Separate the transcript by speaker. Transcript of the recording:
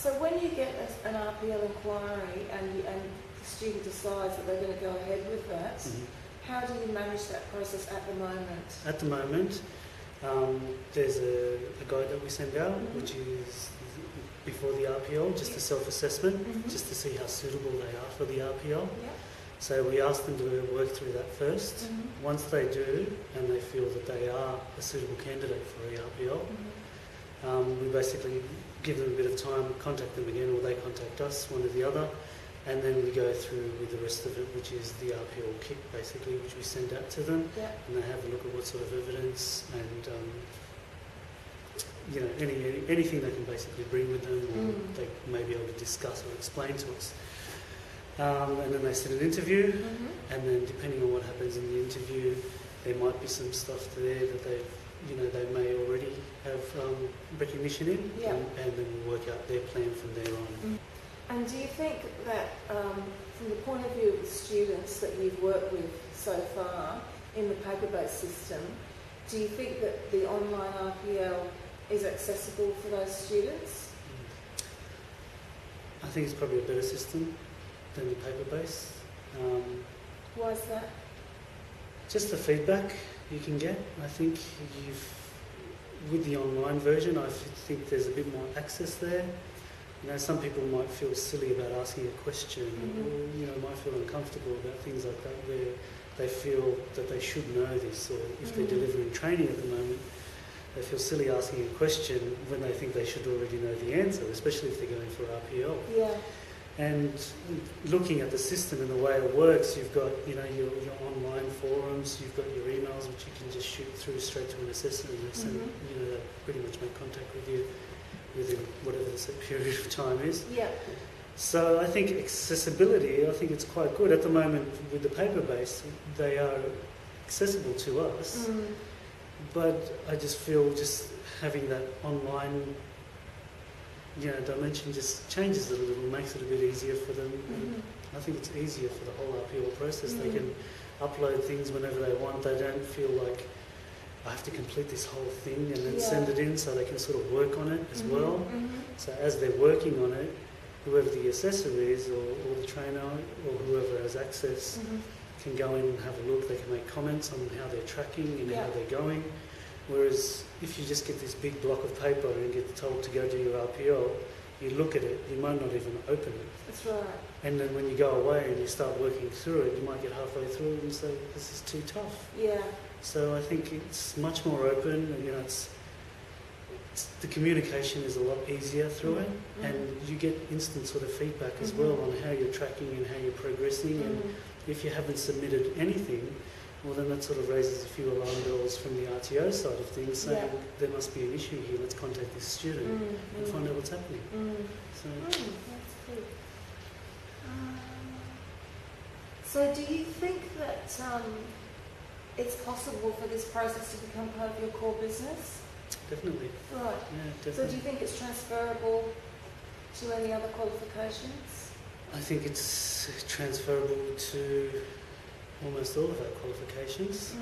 Speaker 1: So when you get an RPL inquiry and the student decides that they're going to go ahead with that, how do you manage that process at the moment?
Speaker 2: At the moment, there's a guide that we send out, which is before the RPL, just a self-assessment, just to see how suitable they are for the RPL. So we ask them to work through that first. Once they do, and they feel that they are a suitable candidate for the RPL, we basically give them a bit of time, contact them again, or they contact us, one or the other, and then we go through with the rest of it, which is the RPL kit, basically, which we send out to them, and they have a look at what sort of evidence and anything they can basically bring with them, or they may be able to discuss or explain to us. And then they set an interview, and then depending on what happens in the interview, there might be some stuff there that they may already have recognition in, and then we work out their plan from there on.
Speaker 1: And do you think that, from the point of view of the students that you've worked with so far in the paper-based system, do you think that the online RPL is accessible for those students?
Speaker 2: I think it's probably a better system than the paper-based.
Speaker 1: Why is that?
Speaker 2: Just the feedback you can get. I think with the online version, I think there's a bit more access there. Some people might feel silly about asking a question, or might feel uncomfortable about things like that, where they feel that they should know this, or if they're delivering training at the moment, they feel silly asking a question when they think they should already know the answer, especially if they're going for RPL. And looking at the system and the way it works, you've got your online forums, you've got your emails, which you can just shoot through straight to an assessor, and they pretty much make contact with you within whatever the set period of time is. So I think accessibility, I think it's quite good. At the moment with the paper-based, they are accessible to us, but I just feel just having that online dimension just changes it a little, makes it a bit easier for them. I think it's easier for the whole RPL process. They can upload things whenever they want. They don't feel like I have to complete this whole thing and then send it in, so they can sort of work on it as well. So as they're working on it, whoever the assessor is, or the trainer, or whoever has access, can go in and have a look. They can make comments on how they're tracking and how they're going. Whereas if you just get this big block of paper and get told to go do your RPL, you look at it, you might not even open it.
Speaker 1: That's right.
Speaker 2: And then when you go away and you start working through it, you might get halfway through it and say, this is too tough. So I think it's much more open, and the communication is a lot easier through it, and you get instant sort of feedback as well on how you're tracking and how you're progressing. And if you haven't submitted anything, well, then that sort of raises a few alarm bells from the RTO side of things, saying there must be an issue here. Let's contact this student and find out what's happening.
Speaker 1: That's good. So do you think that it's possible for this process to become part of your core business?
Speaker 2: Definitely.
Speaker 1: Right.
Speaker 2: Yeah, definitely.
Speaker 1: So do you think it's transferable to any other qualifications?
Speaker 2: I think it's transferable to almost all of our qualifications.